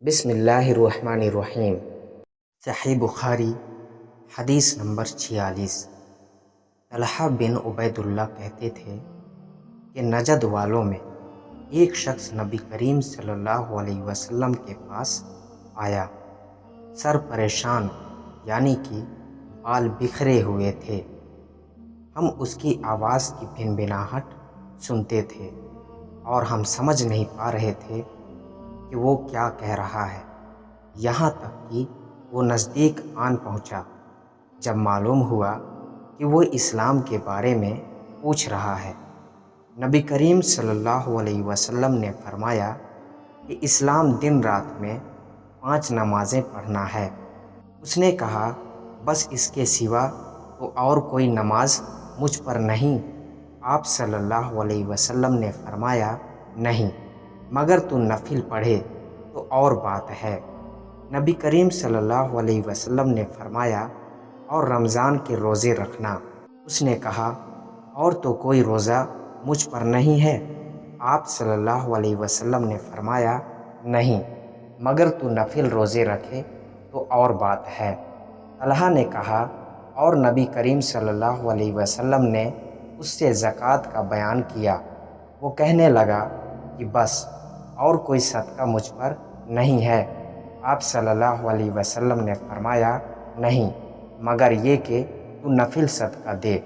بسم اللہ الرحمن الرحیم۔ صحیح بخاری حدیث نمبر 46۔ طلحہ بن عبید اللہ کہتے تھے کہ نجد والوں میں ایک شخص نبی کریم صلی اللہ علیہ وسلم کے پاس آیا، سر پریشان یعنی کہ بال بکھرے ہوئے تھے۔ ہم اس کی آواز کی بھنبھناہٹ سنتے تھے اور ہم سمجھ نہیں پا رہے تھے کہ وہ کیا کہہ رہا ہے، یہاں تک کہ وہ نزدیک آن پہنچا۔ جب معلوم ہوا کہ وہ اسلام کے بارے میں پوچھ رہا ہے، نبی کریم صلی اللہ علیہ وسلم نے فرمایا کہ اسلام دن رات میں 5 نمازیں پڑھنا ہے۔ اس نے کہا، بس اس کے سوا تو اور کوئی نماز مجھ پر نہیں؟ آپ صلی اللہ علیہ وسلم نے فرمایا، نہیں، مگر تو نفل پڑھے تو اور بات ہے۔ نبی کریم صلی اللہ علیہ وسلم نے فرمایا، اور رمضان کے روزے رکھنا۔ اس نے کہا، اور تو کوئی روزہ مجھ پر نہیں ہے؟ آپ صلی اللہ علیہ وسلم نے فرمایا، نہیں، مگر تو نفل روزے رکھے تو اور بات ہے۔ طلحہ نے کہا، اور نبی کریم صلی اللہ علیہ وسلم نے اس سے زکوٰۃ کا بیان کیا۔ وہ کہنے لگا کہ بس اور کوئی صدقہ مجھ پر نہیں ہے۔ آپ صلی اللہ علیہ وسلم نے فرمایا، نہیں، مگر یہ کہ تو نفل صدقہ دے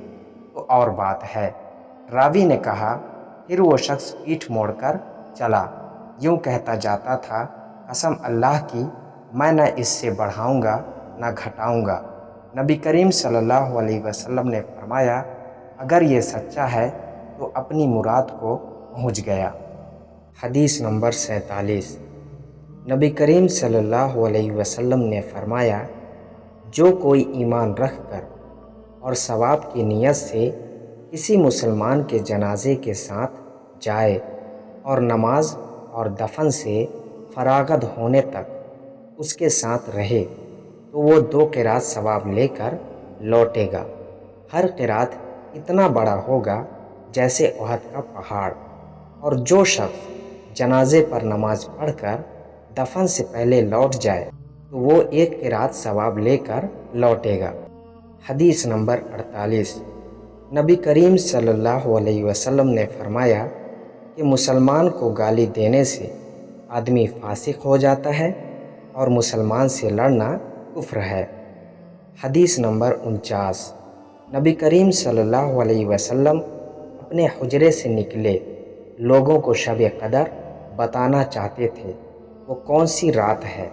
تو اور بات ہے۔ راوی نے کہا، پھر وہ شخص پیٹھ موڑ کر چلا، یوں کہتا جاتا تھا، قسم اللہ کی، میں نہ اس سے بڑھاؤں گا نہ گھٹاؤں گا۔ نبی کریم صلی اللہ علیہ وسلم نے فرمایا، اگر یہ سچا ہے تو اپنی مراد کو پہنچ گیا۔ حدیث نمبر 47۔ نبی کریم صلی اللہ علیہ وسلم نے فرمایا، جو کوئی ایمان رکھ کر اور ثواب کی نیت سے کسی مسلمان کے جنازے کے ساتھ جائے اور نماز اور دفن سے فراغت ہونے تک اس کے ساتھ رہے تو وہ 2 قرات ثواب لے کر لوٹے گا۔ ہر قرات اتنا بڑا ہوگا جیسے احد کا پہاڑ۔ اور جو شخص جنازے پر نماز پڑھ کر دفن سے پہلے لوٹ جائے تو وہ 1 قرات ثواب لے کر لوٹے گا۔ حدیث نمبر 48۔ نبی کریم صلی اللہ علیہ وسلم نے فرمایا کہ مسلمان کو گالی دینے سے آدمی فاسق ہو جاتا ہے اور مسلمان سے لڑنا کفر ہے۔ حدیث نمبر 49۔ نبی کریم صلی اللہ علیہ وسلم اپنے حجرے سے نکلے، لوگوں کو شب قدر بتانا چاہتے تھے وہ کون سی رات ہے۔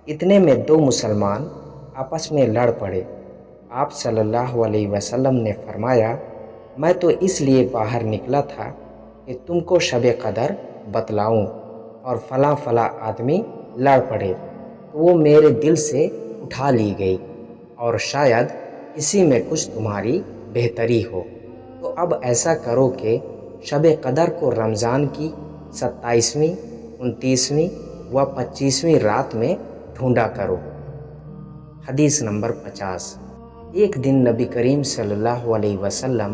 اتنے میں 2 مسلمان آپس میں لڑ پڑے۔ آپ صلی اللہ علیہ وسلم نے فرمایا، میں تو اس لیے باہر نکلا تھا کہ تم کو شب قدر بتلاؤں، اور فلاں فلاں آدمی لڑ پڑے تو وہ میرے دل سے اٹھا لی گئی، اور شاید اسی میں کچھ تمہاری بہتری ہو۔ تو اب ایسا کرو کہ شب قدر کو رمضان کی 27ویں، 29ویں و 25ویں رات میں ڈھونڈا کرو۔ حدیث نمبر 50۔ ایک دن نبی کریم صلی اللہ علیہ وسلم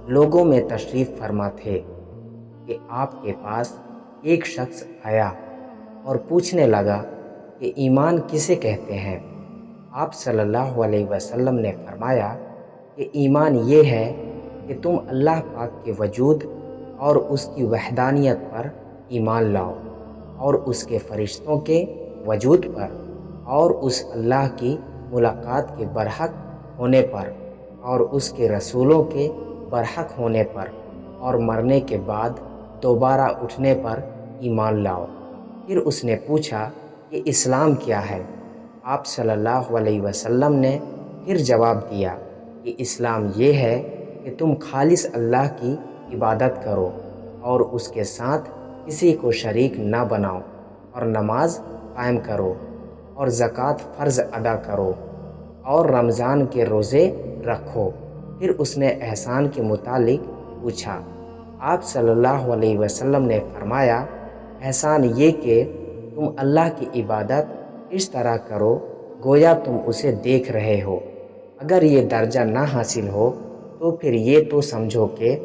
لوگوں میں تشریف فرما تھے کہ آپ کے پاس ایک شخص آیا اور پوچھنے لگا کہ ایمان کسے کہتے ہیں؟ آپ صلی اللہ علیہ وسلم نے فرمایا کہ ایمان یہ ہے کہ تم اللہ پاک کے وجود اور اس کی وحدانیت پر ایمان لاؤ، اور اس کے فرشتوں کے وجود پر، اور اس اللہ کی ملاقات کے برحق ہونے پر، اور اس کے رسولوں کے برحق ہونے پر، اور مرنے کے بعد دوبارہ اٹھنے پر ایمان لاؤ۔ پھر اس نے پوچھا کہ اسلام کیا ہے؟ آپ صلی اللہ علیہ وسلم نے پھر جواب دیا کہ اسلام یہ ہے کہ تم خالص اللہ کی عبادت کرو اور اس کے ساتھ کسی کو شریک نہ بناؤ، اور نماز قائم کرو، اور زکوٰۃ فرض ادا کرو، اور رمضان کے روزے رکھو۔ پھر اس نے احسان کے متعلق پوچھا۔ آپ صلی اللہ علیہ وسلم نے فرمایا، احسان یہ کہ تم اللہ کی عبادت اس طرح کرو گویا تم اسے دیکھ رہے ہو۔ اگر یہ درجہ نہ حاصل ہو تو پھر یہ تو سمجھو کہ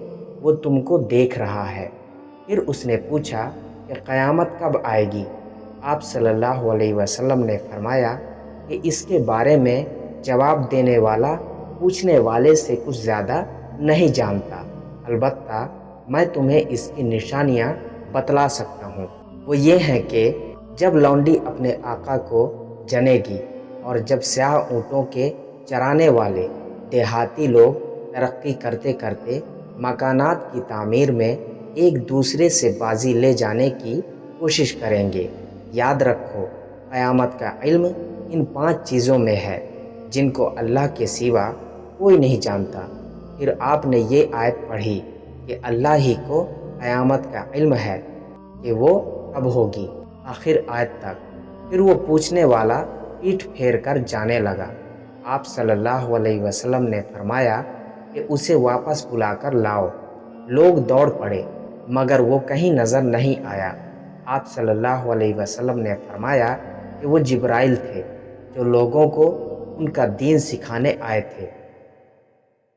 وہ تم کو دیکھ رہا ہے۔ پھر اس نے پوچھا کہ قیامت کب آئے گی؟ آپ صلی اللہ علیہ وسلم نے فرمایا کہ اس کے بارے میں جواب دینے والا پوچھنے والے سے کچھ زیادہ نہیں جانتا، البتہ میں تمہیں اس کی نشانیاں بتلا سکتا ہوں۔ وہ یہ ہیں کہ جب لونڈی اپنے آقا کو جنے گی اور جب سیاہ اونٹوں کے چرانے والے دیہاتی لوگ ترقی کرتے کرتے مکانات کی تعمیر میں ایک دوسرے سے بازی لے جانے کی کوشش کریں گے۔ یاد رکھو، قیامت کا علم ان 5 چیزوں میں ہے جن کو اللہ کے سوا کوئی نہیں جانتا۔ پھر آپ نے یہ آیت پڑھی کہ اللہ ہی کو قیامت کا علم ہے کہ وہ کب ہوگی، آخر آیت تک۔ پھر وہ پوچھنے والا پیٹھ پھیر کر جانے لگا۔ آپ صلی اللہ علیہ وسلم نے فرمایا کہ اسے واپس بلا کر لاؤ۔ لوگ دوڑ پڑے مگر وہ کہیں نظر نہیں آیا۔ آپ صلی اللہ علیہ وسلم نے فرمایا کہ وہ جبرائیل تھے جو لوگوں کو ان کا دین سکھانے آئے تھے۔